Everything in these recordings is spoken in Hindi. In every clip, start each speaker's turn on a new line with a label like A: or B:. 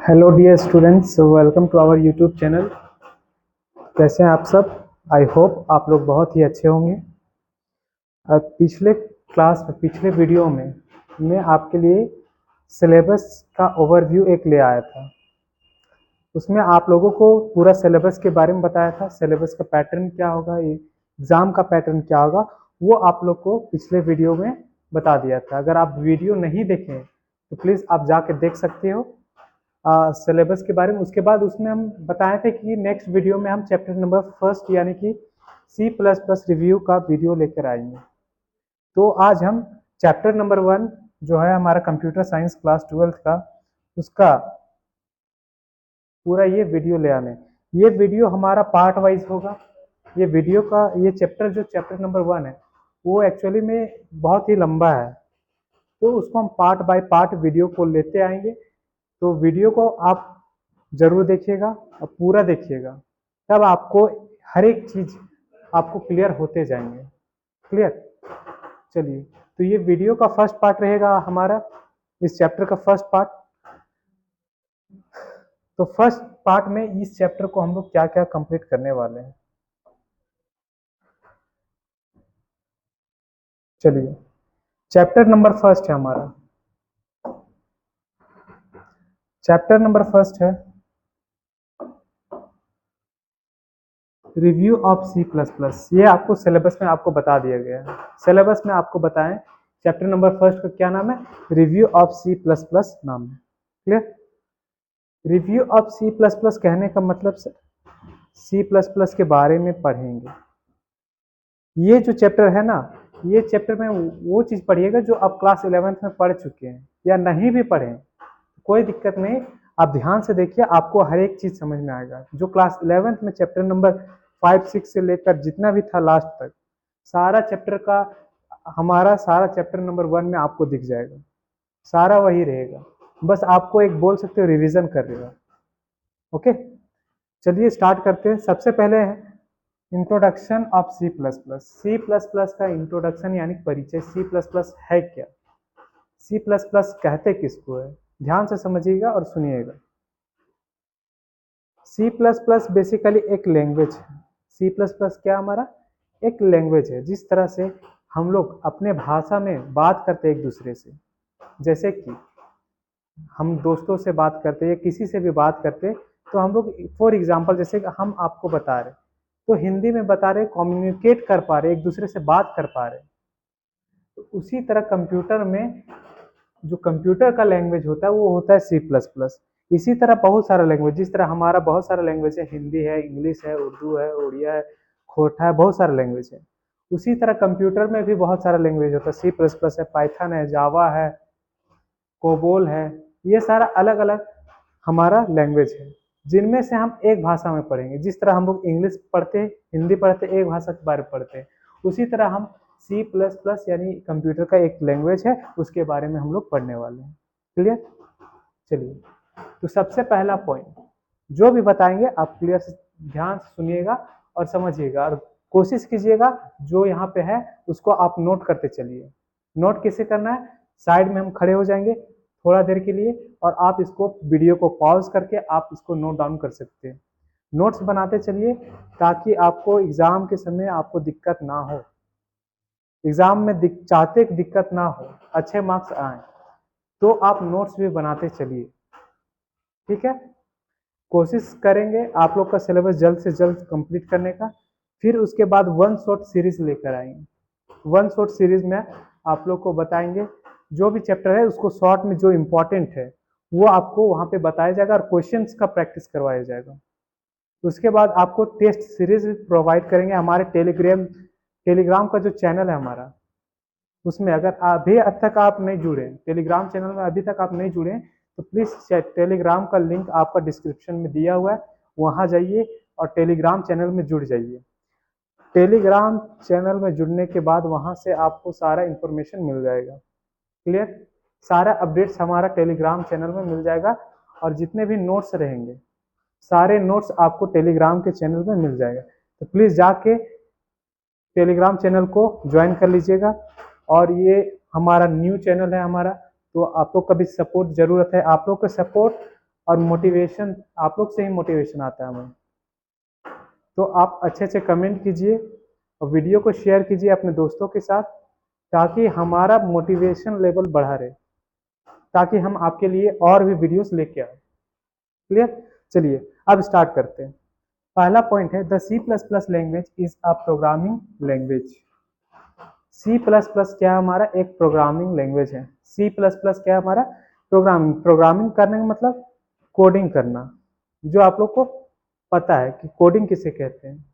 A: Hello dear students, welcome to our YouTube channel. कैसे हैं आप सब? आई होप आप लोग बहुत ही अच्छे होंगे। पिछले क्लास में, पिछले वीडियो में मैं आपके लिए सिलेबस का ओवरव्यू एक ले आया था। उसमें आप लोगों को पूरा सिलेबस के बारे में बताया था। सिलेबस का पैटर्न क्या होगा, एग्ज़ाम का पैटर्न क्या होगा, वो आप लोग को पिछले वीडियो में बता दिया था। अगर आप वीडियो नहीं देखें तो प्लीज़ आप जाके देख सकते हो सिलेबस के बारे में। उसके बाद उसमें हम बताए थे कि नेक्स्ट वीडियो में हम चैप्टर नंबर फर्स्ट यानी कि C++ रिव्यू का वीडियो लेकर आएंगे। तो आज हम चैप्टर नंबर 1 जो है हमारा कंप्यूटर साइंस क्लास 12th का, उसका पूरा ये वीडियो ले आने। ये वीडियो हमारा पार्ट वाइज होगा। ये वीडियो का ये चैप्टर जो चैप्टर नंबर 1 है वो एक्चुअली में बहुत ही लंबा है, तो उसको हम पार्ट बाय पार्ट वीडियो को लेते आएंगे। तो वीडियो को आप जरूर देखिएगा और पूरा देखिएगा, तब आपको हर एक चीज आपको क्लियर होते जाएंगे। क्लियर? चलिए, तो ये वीडियो का फर्स्ट पार्ट रहेगा हमारा, इस चैप्टर का फर्स्ट पार्ट। तो फर्स्ट पार्ट में इस चैप्टर को हम लोग क्या क्या कंप्लीट करने वाले हैं। चलिए, चैप्टर नंबर फर्स्ट है हमारा। चैप्टर नंबर फर्स्ट है रिव्यू ऑफ C++। ये आपको सिलेबस में आपको बता दिया गया है। सिलेबस में आपको बताएं चैप्टर नंबर फर्स्ट का क्या नाम है, रिव्यू ऑफ C++ नाम है। क्लियर? रिव्यू ऑफ C++ कहने का मतलब C++ के बारे में पढ़ेंगे। ये जो चैप्टर है ना, ये चैप्टर में वो चीज़ पढ़िएगा जो आप क्लास 11th में पढ़ चुके हैं या नहीं भी पढ़े, कोई दिक्कत नहीं। आप ध्यान से देखिए, आपको हर एक चीज़ समझ में आएगा। जो क्लास 11th में चैप्टर नंबर 5, 6 से लेकर जितना भी था लास्ट तक, सारा चैप्टर का हमारा सारा चैप्टर नंबर 1 में आपको दिख जाएगा। सारा वही रहेगा, बस आपको एक बोल सकते हो रिवीजन कर रहेगा। ओके, चलिए स्टार्ट करते हैं। सबसे पहले है इंट्रोडक्शन ऑफ C++। C++ का इंट्रोडक्शन यानी परिचय। C++ है क्या, C++ कहते किसको है, ध्यान से समझिएगा और सुनिएगा। C++ बेसिकली एक लैंग्वेज है। C++ क्या हमारा एक लैंग्वेज है। जिस तरह से हम लोग अपने भाषा में बात करते हैं एक दूसरे से, जैसे कि हम दोस्तों से बात करते हैं या किसी से भी बात करते हैं, तो हम लोग फॉर एग्जांपल जैसे कि हम आपको बता रहे तो हिंदी में बता रहे, कम्युनिकेट कर पा रहे, एक दूसरे से बात कर पा रहे। तो उसी तरह कंप्यूटर में जो कंप्यूटर का लैंग्वेज होता है वो होता है C++। इसी तरह बहुत सारा लैंग्वेज, जिस तरह हमारा बहुत सारा लैंग्वेज है, हिंदी है, इंग्लिश है, उर्दू है, उड़िया है, खोटा है, बहुत सारा लैंग्वेज है। उसी तरह कंप्यूटर में भी बहुत सारा लैंग्वेज होता है। C++ है, पाइथन है, जावा है, कोबोल है। ये सारा अलग अलग हमारा लैंग्वेज है, जिनमें से हम एक भाषा में पढ़ेंगे। जिस तरह हम लोग इंग्लिश पढ़ते हैं, हिंदी पढ़ते हैं, एक भाषा के बारे में पढ़ते हैं, उसी तरह हम C++ यानी कंप्यूटर का एक लैंग्वेज है, उसके बारे में हम लोग पढ़ने वाले हैं। क्लियर? चलिए, तो सबसे पहला पॉइंट जो भी बताएंगे आप क्लियर से ध्यान से सुनिएगा और समझिएगा, और कोशिश कीजिएगा जो यहाँ पे है उसको आप नोट करते चलिए। नोट कैसे करना है, साइड में हम खड़े हो जाएंगे थोड़ा देर के लिए, और आप इसको वीडियो को पॉज करके आप इसको नोट डाउन कर सकते हैं। नोट्स बनाते चलिए ताकि आपको एग्जाम के समय आपको दिक्कत ना हो, एग्जाम में चाहते दिक्कत ना हो, अच्छे मार्क्स आए, तो आप नोट्स भी बनाते चलिए। ठीक है? कोशिश करेंगे आप लोग का सिलेबस जल्द से जल्द कंप्लीट करने का। फिर उसके बाद वन शॉट सीरीज लेकर आएंगे। वन शॉट सीरीज में आप लोग को बताएंगे जो भी चैप्टर है उसको शॉर्ट में जो इम्पोर्टेंट है वो आपको वहाँ पे बताया जाएगा और क्वेश्चंस का प्रैक्टिस करवाया जाएगा। उसके बाद आपको टेस्ट सीरीज भी प्रोवाइड करेंगे हमारे टेलीग्राम का जो चैनल है हमारा, उसमें अगर अभी अब तक आप नहीं जुड़े, टेलीग्राम चैनल में अभी तक आप नहीं जुड़े, तो प्लीज़ टेलीग्राम का लिंक आपका डिस्क्रिप्शन में दिया हुआ है, वहाँ जाइए और टेलीग्राम चैनल में जुड़ जाइए। टेलीग्राम चैनल में जुड़ने के बाद वहाँ से आपको सारा इन्फॉर्मेशन मिल जाएगा। क्लियर? सारा अपडेट्स हमारा टेलीग्राम चैनल में मिल जाएगा, और जितने भी नोट्स रहेंगे सारे नोट्स आपको टेलीग्राम के चैनल में मिल जाएगा। तो प्लीज़ जाके टेलीग्राम चैनल को ज्वाइन कर लीजिएगा। और ये हमारा न्यू चैनल है हमारा, तो आप लोग का भी सपोर्ट ज़रूरत है। आप लोग का सपोर्ट और मोटिवेशन आप लोग से ही मोटिवेशन आता है हमें। तो आप अच्छे अच्छे कमेंट कीजिए और वीडियो को शेयर कीजिए अपने दोस्तों के साथ, ताकि हमारा मोटिवेशन लेवल बढ़ा रहे, ताकि हम आपके लिए और भी वीडियोस लेके आए। क्लियर? चलिए अब स्टार्ट करते हैं। पहला पॉइंट है the C++ language is a programming language. C++ क्या हमारा एक प्रोग्रामिंग लैंग्वेज है। C++ क्या हमारा प्रोग्रामिंग करने का मतलब कोडिंग करना, जो आप लोग को पता है कि कोडिंग किसे कहते हैं।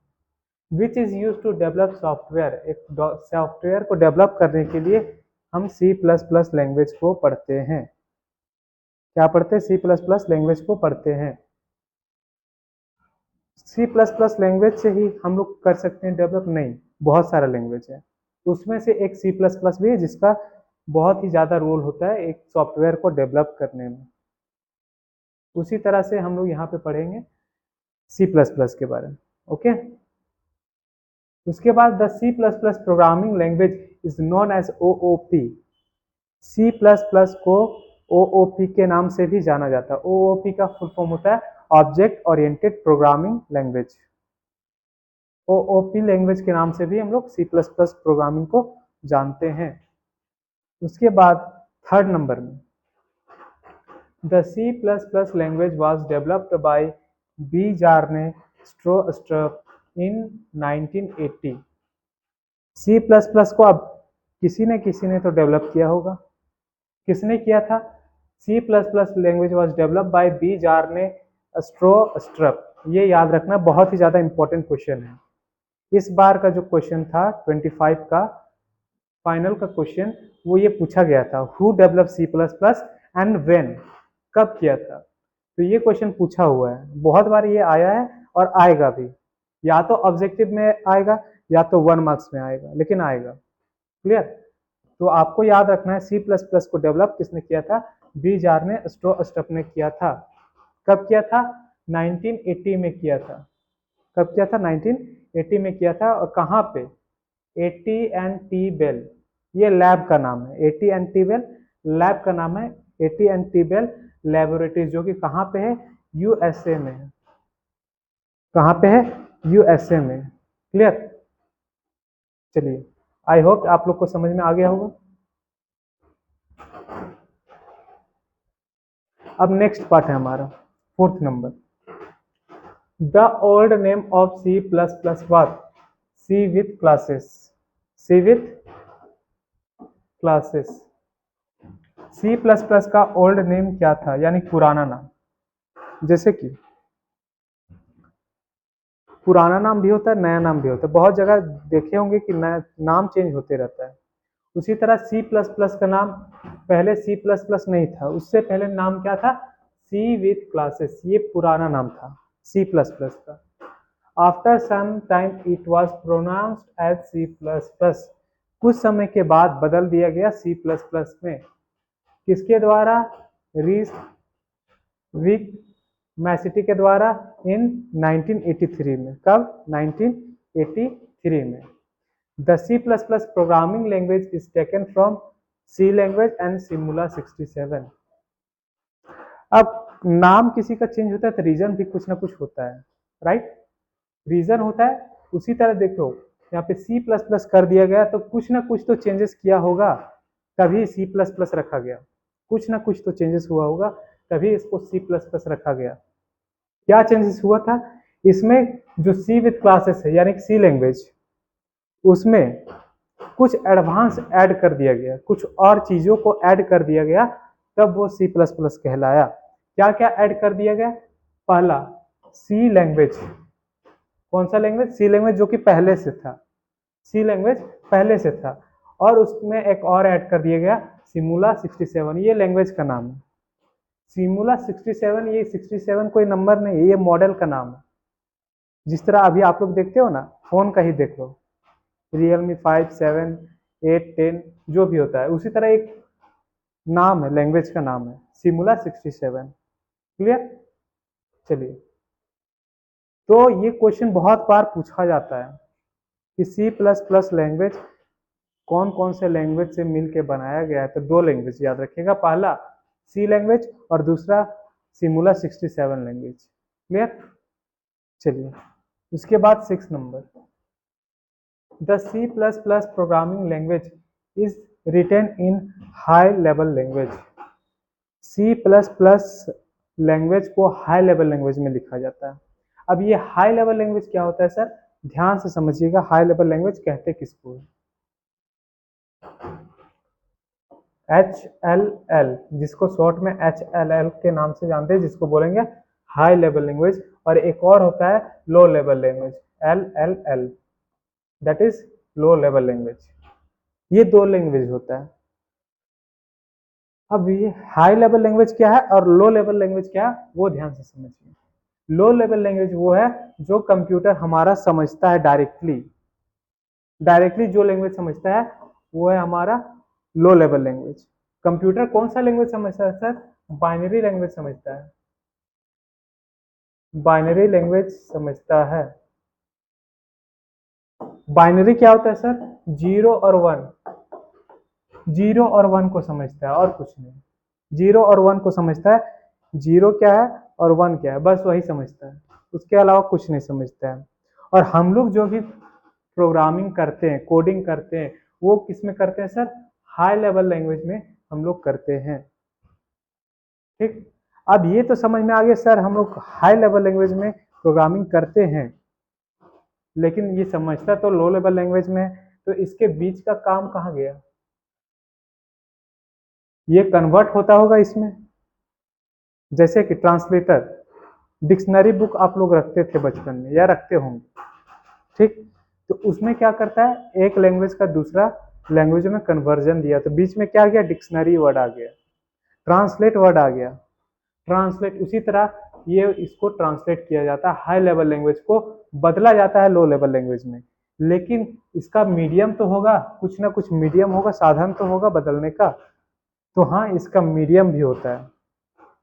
A: Which is use to develop software, एक सॉफ्टवेयर को डेवलप करने के लिए हम C++ लैंग्वेज को पढ़ते हैं। क्या पढ़ते हैं? C++ लैंग्वेज को पढ़ते हैं। C++ लैंग्वेज से ही हम लोग कर सकते हैं डेवलप? नहीं, बहुत सारा लैंग्वेज है, उसमें से एक C++ भी है जिसका बहुत ही ज़्यादा रोल होता है एक सॉफ्टवेयर को डेवलप करने में। उसी तरह से हम लोग यहाँ पे पढ़ेंगे C++ के बारे में। ओके, उसके बाद the C++ programming language is known as OOP। C++ को OOP के नाम से भी जाना जाता है। OOP का फुल फॉर्म होता है object oriented programming language. OOP language के नाम से भी हम लोग C++ प्रोग्रामिंग को जानते हैं। उसके बाद थर्ड नंबर में the C++ language was developed by Bjarne Stroustrup in 1980। C++ को अब किसी ने तो डेवलप किया होगा। किसने किया था? C++ language was developed by Bjarne Stroustrup. ये याद रखना, बहुत ही ज्यादा इंपॉर्टेंट क्वेश्चन है। इस बार का जो क्वेश्चन था 25 का फाइनल का क्वेश्चन, वो ये पूछा गया था who develop C++ and when, कब किया था। तो ये क्वेश्चन पूछा हुआ है, बहुत बार ये आया है और आएगा भी, या तो ऑब्जेक्टिव में आएगा या तो 1 मार्क्स में आएगा, लेकिन आएगा। क्लियर? तो आपको याद रखना है C++ को डेवलप किसने किया था? बी जार्ने स्ट्रोस्ट्रप ने किया था। कब किया था? 1980 में किया था। कब किया था? 1980 में किया था। और कहाँ पे? AT&T बेल, ये लैब का नाम है। AT&T बेल लैब का नाम है। AT&T बेल लैबोरेटरीज, जो कि कहाँ पे है? USA में है। कहाँ पे है? USA में। क्लियर? चलिए, आई होप आप लोग को समझ में आ गया होगा। अब नेक्स्ट पार्ट है हमारा fourth number, the old name of C++ was C with classes. C with classes. C++ का ओल्ड नेम क्या था, यानी पुराना नाम। जैसे कि पुराना नाम भी होता है, नया नाम भी होता है। बहुत जगह देखे होंगे कि नया नाम चेंज होते रहता है। उसी तरह C++ का नाम पहले C++ नहीं था, उससे पहले नाम क्या था? C with classes. ये पुराना नाम था C++ का। After some time it was pronounced as C++। कुछ समय के बाद बदल दिया गया C++ में। किसके द्वारा? रीस विक मैसिटी के द्वारा इन 1983 में। कब? 1983 में। The C++ programming language is taken from C language and Simula 67। अब नाम किसी का चेंज होता है तो रीजन भी कुछ ना कुछ होता है, राइट? रीजन होता है। उसी तरह देखो, यहाँ पे C++ कर दिया गया तो कुछ ना कुछ तो चेंजेस किया होगा, तभी C++ रखा गया। कुछ ना कुछ तो चेंजेस हुआ होगा, तभी इसको C++ रखा गया। क्या चेंजेस हुआ था इसमें? जो C विथ क्लासेस है, यानी C लैंग्वेज, उसमें कुछ एडवांस ऐड कर दिया गया, कुछ और चीजों को ऐड कर दिया गया, तब वो C++ कहलाया। क्या क्या ऐड कर दिया गया? पहला, C लैंग्वेज। कौन सा लैंग्वेज? C लैंग्वेज, जो कि पहले से था। C लैंग्वेज पहले से था, और उसमें एक और ऐड कर दिया गया सिमुला 67। ये लैंग्वेज का नाम है सिमुला 67। ये 67 कोई नंबर नहीं है, ये मॉडल का नाम है। जिस तरह अभी आप लोग देखते हो ना, फोन का ही देख लो, Realme 5, 7, 8, 10 जो भी होता है, उसी तरह एक नाम है, लैंग्वेज का नाम है सिमुला 67। क्लियर? चलिए, तो ये क्वेश्चन बहुत बार पूछा जाता है कि C++ लैंग्वेज कौन कौन से लैंग्वेज से मिलके बनाया गया है। तो दो लैंग्वेज याद रखिएगा, पहला C लैंग्वेज और दूसरा सिमुला 67 लैंग्वेज। क्लियर? चलिए उसके बाद 6 number, the C++ programming language is written in high level language. C++ language को हाई लेवल लैंग्वेज में लिखा जाता है। अब ये हाई लेवल लैंग्वेज क्या होता है सर, ध्यान से समझिएगा, हाई लेवल लैंग्वेज कहते किसको है? HLL, जिसको शॉर्ट में HLL के नाम से जानते हैं, जिसको बोलेंगे हाई लेवल लैंग्वेज। और एक और होता है low level language, LLL, that is low level language. ये दो लैंग्वेज होता है। अब ये हाई लेवल लैंग्वेज क्या है और लो लेवल लैंग्वेज क्या है, वो ध्यान से समझिए। लो लेवल लैंग्वेज वो है जो कंप्यूटर हमारा समझता है डायरेक्टली जो लैंग्वेज समझता है वो है हमारा लो लेवल लैंग्वेज। कंप्यूटर कौन सा लैंग्वेज समझता है सर? बाइनरी लैंग्वेज समझता है, बाइनरी लैंग्वेज समझता है। बाइनरी क्या होता है सर? 0 और 1, 0 और 1 को समझता है और कुछ नहीं। 0 और 1 को समझता है, 0 क्या है और 1 क्या है, बस वही समझता है, उसके अलावा कुछ नहीं समझता है। और हम लोग जो भी प्रोग्रामिंग करते हैं, कोडिंग करते हैं, वो किस में करते हैं सर? हाई लेवल लैंग्वेज में हम लोग करते हैं। ठीक, अब ये तो समझ में आ गया सर, हम लोग हाई लेवल लैंग्वेज में प्रोग्रामिंग करते हैं, लेकिन ये समझता तो लो लेवल लैंग्वेज में है, तो इसके बीच का काम कहाँ गया? ये कन्वर्ट होता होगा इसमें, जैसे कि ट्रांसलेटर, डिक्शनरी बुक आप लोग रखते थे बचपन में या रखते होंगे, ठीक, तो उसमें क्या करता है, एक लैंग्वेज का दूसरा लैंग्वेज में कन्वर्जन दिया, तो बीच में क्या गया? डिक्शनरी वर्ड आ गया, ट्रांसलेट वर्ड आ गया, ट्रांसलेट। उसी तरह ये इसको ट्रांसलेट किया जाता है, हाई लेवल लैंग्वेज को बदला जाता है लो लेवल लैंग्वेज में, लेकिन इसका मीडियम तो होगा, कुछ ना कुछ मीडियम होगा, साधन तो होगा बदलने का। तो हाँ, इसका मीडियम भी होता है।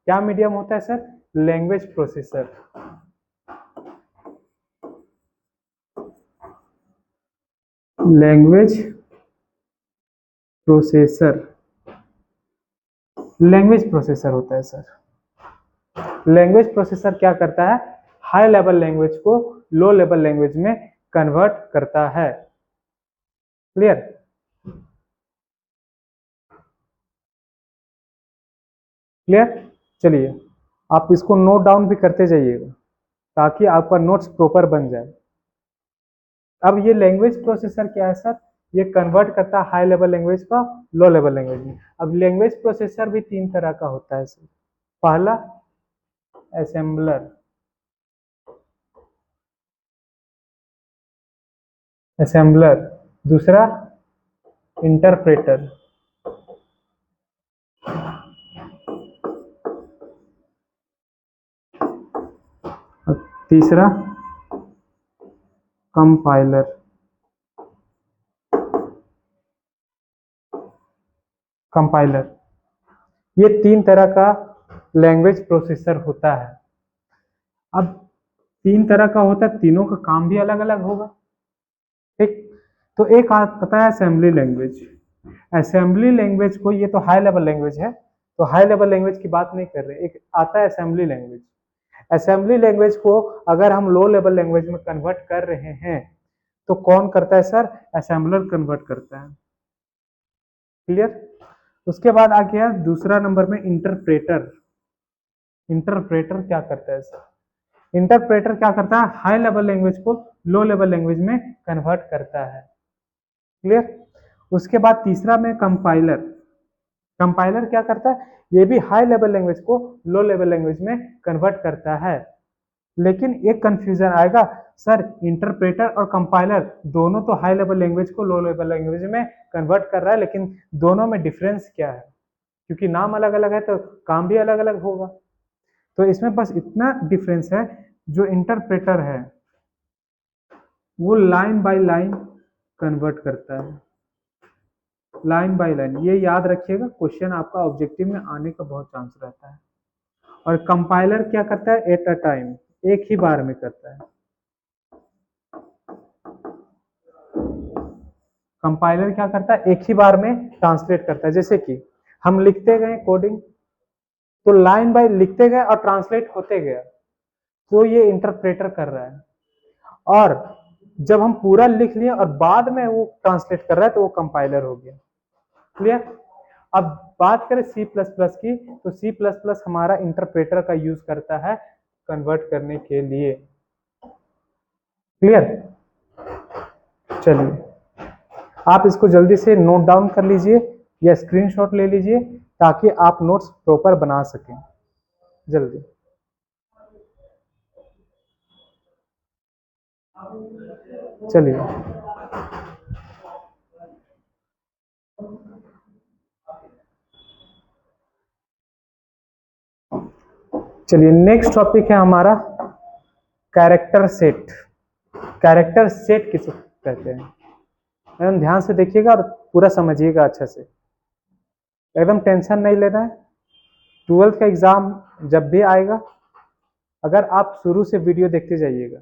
A: क्या मीडियम होता है sir? Language processor. Language processor, language processor होता है सर। लैंग्वेज प्रोसेसर क्या करता है? हाई लेवल लैंग्वेज को लो लेवल लैंग्वेज में कन्वर्ट करता है। क्लियर? क्लियर? चलिए आप इसको नोट डाउन भी करते जाइएगा ताकि आपका नोट्स प्रॉपर बन जाए। अब ये लैंग्वेज प्रोसेसर क्या है सर? ये कन्वर्ट करता है हाई लेवल लैंग्वेज का लो लेवल लैंग्वेज में। अब लैंग्वेज प्रोसेसर भी 3 तरह का होता है सर। पहला असेंबलर, असेंबलर, दूसरा इंटरप्रेटर, तीसरा कंपाइलर। कंपाइलर, ये 3 तरह का लैंग्वेज प्रोसेसर होता है। अब 3 तरह का होता है, तीनों का काम भी अलग अलग होगा। ठीक, तो एक आता है असेंबली लैंग्वेज। असेंबली लैंग्वेज को, ये तो हाई लेवल लैंग्वेज है, तो हाई लेवल लैंग्वेज की बात नहीं कर रहे, एक आता है असेंबली लैंग्वेज। असेंबली लैंग्वेज को अगर हम लो लेवल लैंग्वेज में कन्वर्ट कर रहे हैं तो कौन करता है सर? असेंबलर कन्वर्ट करता है। क्लियर? उसके बाद आ गया दूसरा नंबर में इंटरप्रेटर। इंटरप्रेटर क्या करता है सर? इंटरप्रेटर क्या करता है? हाई लेवल लैंग्वेज को लो लेवल लैंग्वेज में कन्वर्ट करता है। क्लियर? उसके बाद तीसरा में कंपाइलर। कंपाइलर क्या करता है? ये भी हाई लेवल लैंग्वेज को लो लेवल लैंग्वेज में कन्वर्ट करता है। लेकिन एक कंफ्यूजन आएगा, सर इंटरप्रेटर और कंपाइलर दोनों तो हाई लेवल लैंग्वेज को लो लेवल लैंग्वेज में कन्वर्ट कर रहा है, लेकिन दोनों में डिफरेंस क्या है? क्योंकि नाम अलग अलग है तो काम भी अलग अलग होगा। तो इसमें बस इतना डिफरेंस है, जो इंटरप्रेटर है वो लाइन बाय लाइन कन्वर्ट करता है, लाइन बाय लाइन। ये याद रखिएगा, क्वेश्चन आपका ऑब्जेक्टिव में आने का बहुत चांस रहता है। और कंपाइलर क्या करता है? एट अ टाइम, एक ही बार में करता है। कंपाइलर क्या करता है? एक ही बार में ट्रांसलेट करता है। जैसे कि हम लिखते गए कोडिंग, तो लाइन बाय लिखते गए और ट्रांसलेट होते गया, तो ये इंटरप्रेटर कर रहा है। और जब हम पूरा लिख लिए और बाद में वो ट्रांसलेट कर रहा है तो वो कंपाइलर हो गया। क्लियर। अब बात करें सी प्लस प्लस की, तो सी प्लस प्लस हमारा इंटरप्रेटर का यूज करता है कन्वर्ट करने के लिए। क्लियर। चलिए आप इसको जल्दी से नोट डाउन कर लीजिए या स्क्रीनशॉट ले लीजिए ताकि आप नोट्स प्रॉपर बना सकें जल्दी। चलिए चलिए नेक्स्ट टॉपिक है हमारा कैरेक्टर सेट। कैरेक्टर सेट किसे कहते हैं, एकदम ध्यान से देखिएगा और पूरा समझिएगा अच्छे से, एकदम टेंशन नहीं लेना है। 12th का एग्जाम जब भी आएगा, अगर आप शुरू से वीडियो देखते जाइएगा,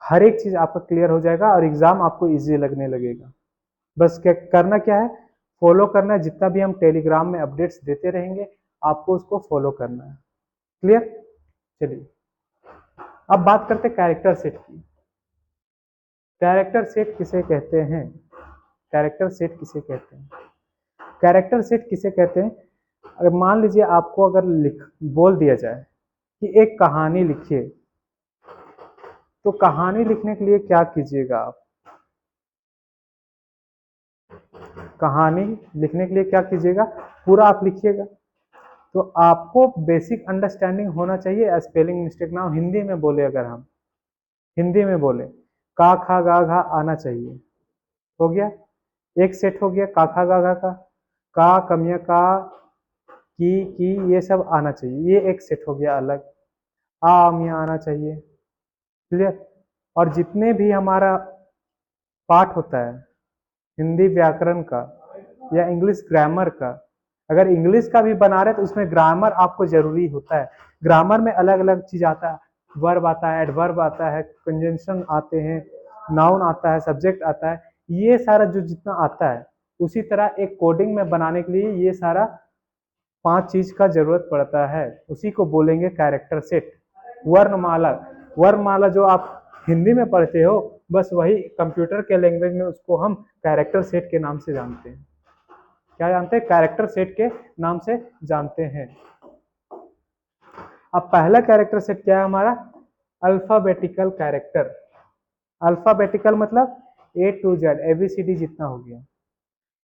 A: हर एक चीज आपका क्लियर हो जाएगा और एग्जाम आपको इजी लगने लगेगा। बस क्या करना, क्या है, फॉलो करना है। जितना भी हम टेलीग्राम में अपडेट्स देते रहेंगे आपको उसको फॉलो करना है। क्लियर। चलिए अब बात करते हैं कैरेक्टर सेट की। कैरेक्टर सेट किसे कहते हैं, कैरेक्टर सेट किसे कहते हैं, कैरेक्टर सेट किसे कहते हैं। अगर मान लीजिए आपको अगर बोल दिया जाए कि एक कहानी लिखिए, तो कहानी लिखने के लिए क्या कीजिएगा आप, कहानी लिखने के लिए क्या कीजिएगा, पूरा आप लिखिएगा। तो आपको बेसिक अंडरस्टैंडिंग होना चाहिए, स्पेलिंग मिस्टेक ना हो। हिंदी में बोले, अगर हम हिंदी में बोले, का खा गा घा आना चाहिए। हो गया, एक सेट हो गया का खा गा घा का कमिया का की ये सब आना चाहिए, ये एक सेट हो गया अलग। आ मिया आना चाहिए। क्लियर। और जितने भी हमारा पाठ होता है हिंदी व्याकरण का या इंग्लिश ग्रामर का, अगर इंग्लिश का भी बना रहे तो उसमें ग्रामर आपको जरूरी होता है। ग्रामर में अलग अलग चीज आता है, वर्ब आता है, एडवर्ब आता है, कंजंक्शन आते हैं, नाउन आता है, सब्जेक्ट आता है, ये सारा जो जितना आता है, उसी तरह एक कोडिंग में बनाने के लिए ये सारा 5 चीज का जरूरत पड़ता है। उसी को बोलेंगे कैरेक्टर सेट। वर्णमाला, वर्णमाला जो आप हिंदी में पढ़ते हो, बस वही कंप्यूटर के लैंग्वेज में उसको हम कैरेक्टर सेट के नाम से जानते हैं। क्या जानते हैं, कैरेक्टर सेट के नाम से जानते हैं। अब पहला कैरेक्टर सेट क्या है हमारा, अल्फाबेटिकल कैरेक्टर। अल्फाबेटिकल मतलब A to Z, ABCD जितना हो गया,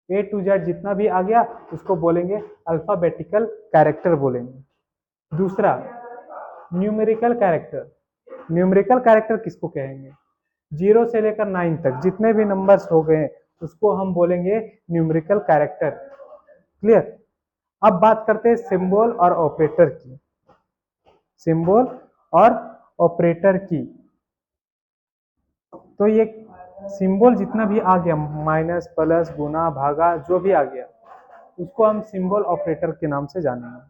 A: A to Z जितना भी आ गया उसको बोलेंगे अल्फाबेटिकल कैरेक्टर बोलेंगे। दूसरा न्यूमेरिकल कैरेक्टर। न्यूमेरिकल कैरेक्टर किसको कहेंगे, 0 से लेकर 9 तक जितने भी नंबर्स हो गए उसको हम बोलेंगे न्यूमेरिकल कैरेक्टर। क्लियर। अब बात करते हैं सिंबल और ऑपरेटर की, सिंबल और ऑपरेटर की। तो ये सिंबल जितना भी आ गया, माइनस प्लस गुना भागा जो भी आ गया, उसको हम सिंबल ऑपरेटर के नाम से जानेंगे।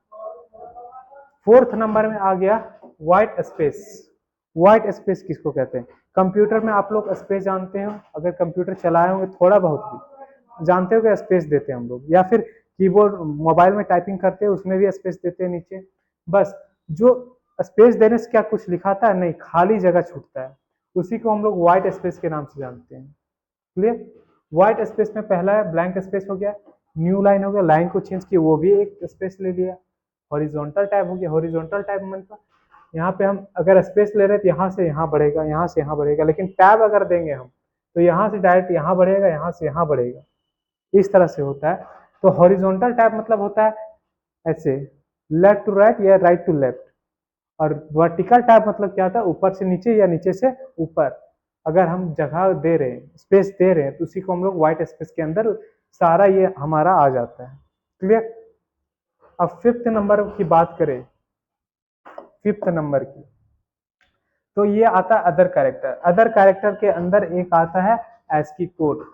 A: 4th नंबर में आ गया व्हाइट स्पेस। व्हाइट स्पेस किसको कहते हैं, कंप्यूटर में आप लोग स्पेस जानते हो, अगर कंप्यूटर चलाए होंगे थोड़ा बहुत भी जानते हो कि स्पेस देते हैं हम लोग, या फिर कीबोर्ड मोबाइल में टाइपिंग करते हैं उसमें भी स्पेस देते हैं नीचे। बस जो स्पेस देने से क्या कुछ लिखाता है, नहीं, खाली जगह छूटता है, उसी को हम लोग व्हाइट स्पेस के नाम से जानते हैं। क्लियर। व्हाइट स्पेस में पहला है ब्लैंक स्पेस हो गया, न्यू लाइन हो गया, लाइन को चेंज किया वो भी एक स्पेस ले लिया। हॉरिजॉन्टल टैब हो गया, हॉरिजॉन्टल टैब मतलब यहाँ पे हम अगर स्पेस ले रहे हैं तो यहाँ से यहाँ बढ़ेगा, यहाँ से यहाँ बढ़ेगा, लेकिन टैब अगर देंगे हम तो यहाँ से डायरेक्ट यहाँ बढ़ेगा, यहाँ से यहाँ बढ़ेगा, इस तरह से होता है। तो हॉरिजॉन्टल टैब मतलब होता है ऐसे लेफ्ट टू राइट या राइट टू लेफ्ट, और वर्टिकल टैब मतलब क्या होता है, ऊपर से नीचे या नीचे से ऊपर। अगर हम जगह दे रहे हैं, स्पेस दे रहे हैं, तो उसी को हम लोग व्हाइट स्पेस के अंदर सारा ये हमारा आ जाता है। क्लियर। अब 5th नंबर की बात करें, 5th नंबर की, तो ये आता है अदर कैरेक्टर। अदर कैरेक्टर के अंदर एक आता है ASCII कोड,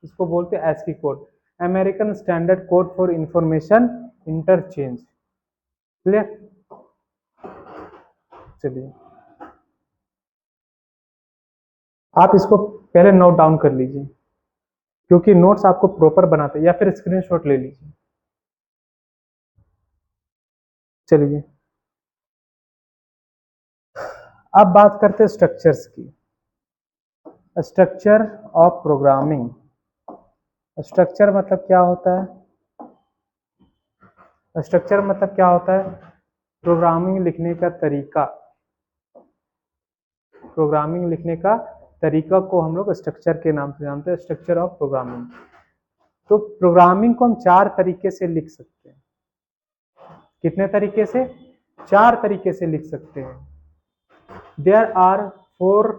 A: इसको बोलते हैं ASCII code, American standard code for information interchange. Clear. चलिए आप इसको पहले नोट डाउन कर लीजिए, क्योंकि नोट्स आपको प्रॉपर बनाते हैं, या फिर स्क्रीनशॉट ले लीजिए। चलिए अब बात करते हैं स्ट्रक्चर्स की। Structure of programming. स्ट्रक्चर मतलब क्या होता है? स्ट्रक्चर मतलब क्या होता है? प्रोग्रामिंग लिखने का तरीका। प्रोग्रामिंग लिखने का तरीका को हम लोग स्ट्रक्चर के नाम से जानते हैं, स्ट्रक्चर ऑफ प्रोग्रामिंग। तो प्रोग्रामिंग को हम 4 तरीके से लिख सकते हैं। कितने तरीके से? 4 तरीके से लिख सकते हैं। There are 4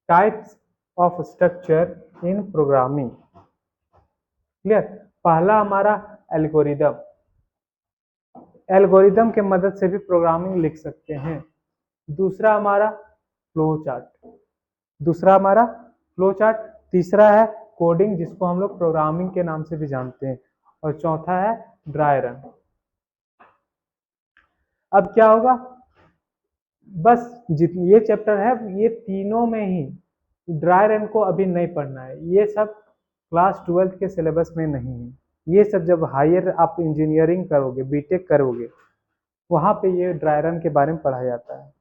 A: types of structure in programming. Clear? पहला हमारा एल्गोरिदम। एल्गोरिदम के मदद से भी प्रोग्रामिंग लिख सकते हैं। दूसरा हमारा फ्लो चार्ट। दूसरा हमारा फ्लो चार्ट। तीसरा है कोडिंग, जिसको हम लोग प्रोग्रामिंग के नाम से भी जानते हैं। और चौथा है ड्राई रन। अब क्या होगा, बस जितनी ये चैप्टर है ये तीनों में ही ड्राई रन को अभी नहीं पढ़ना है। ये सब क्लास 12 के सिलेबस में नहीं है। ये सब जब हायर आप इंजीनियरिंग करोगे, बीटेक करोगे, वहाँ पे ये ड्राई रन के बारे में पढ़ाया जाता है।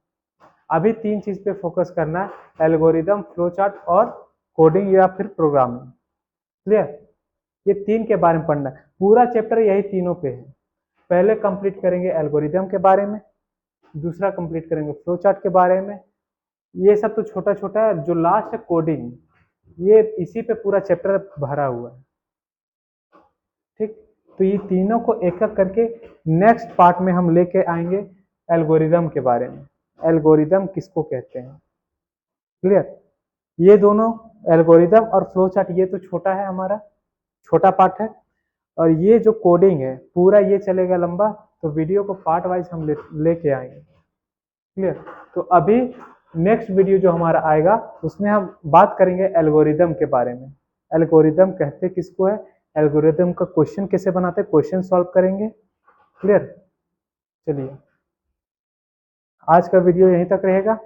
A: अभी 3 चीज पे फोकस करना है, एल्गोरिदम, फ्लो चार्ट और कोडिंग या फिर प्रोग्रामिंग। क्लियर? ये 3 के बारे में पढ़ना है। पूरा चैप्टर यही तीनों पे है। पहले कंप्लीट करेंगे एल्गोरिदम के बारे में, दूसरा कंप्लीट करेंगे फ्लो चार्ट के बारे में। ये सब तो छोटा छोटा है। जो लास्ट है कोडिंग, ये इसी पे पूरा चैप्टर भरा हुआ है। ठीक, तो ये तीनों को एक एक करके नेक्स्ट पार्ट में हम लेके आएंगे एल्गोरिदम के बारे में। एल्गोरिदम किसको कहते हैं? क्लियर? ये दोनों एल्गोरिदम और फ्लो चार्ट ये तो छोटा है, हमारा छोटा पार्ट है। और ये जो कोडिंग है पूरा ये चलेगा लंबा, तो वीडियो को पार्ट वाइज हम लेके आएंगे। क्लियर? तो अभी नेक्स्ट वीडियो जो हमारा आएगा उसमें हम बात करेंगे एल्गोरिदम के बारे में। एल्गोरिदम कहते किसको है, एल्गोरिदम का क्वेश्चन कैसे बनाते हैं, क्वेश्चन सॉल्व करेंगे। क्लियर? चलिए आज का वीडियो यहीं तक रहेगा।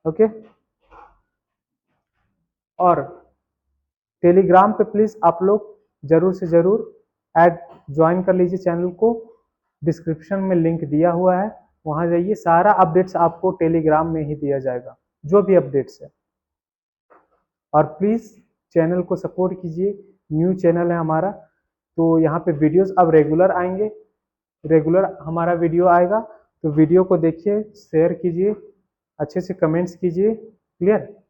A: ओके, और टेलीग्राम पे प्लीज आप लोग जरूर से जरूर ऐड ज्वाइन कर लीजिए चैनल को। डिस्क्रिप्शन में लिंक दिया हुआ है, वहां जाइए। सारा अपडेट्स आपको टेलीग्राम में ही दिया जाएगा, जो भी अपडेट्स है। और प्लीज चैनल को सपोर्ट कीजिए, न्यू चैनल है हमारा, तो यहाँ पे वीडियोस अब रेगुलर आएंगे। रेगुलर हमारा वीडियो आएगा, तो वीडियो को देखिए, शेयर कीजिए, अच्छे से कमेंट्स कीजिए। क्लियर?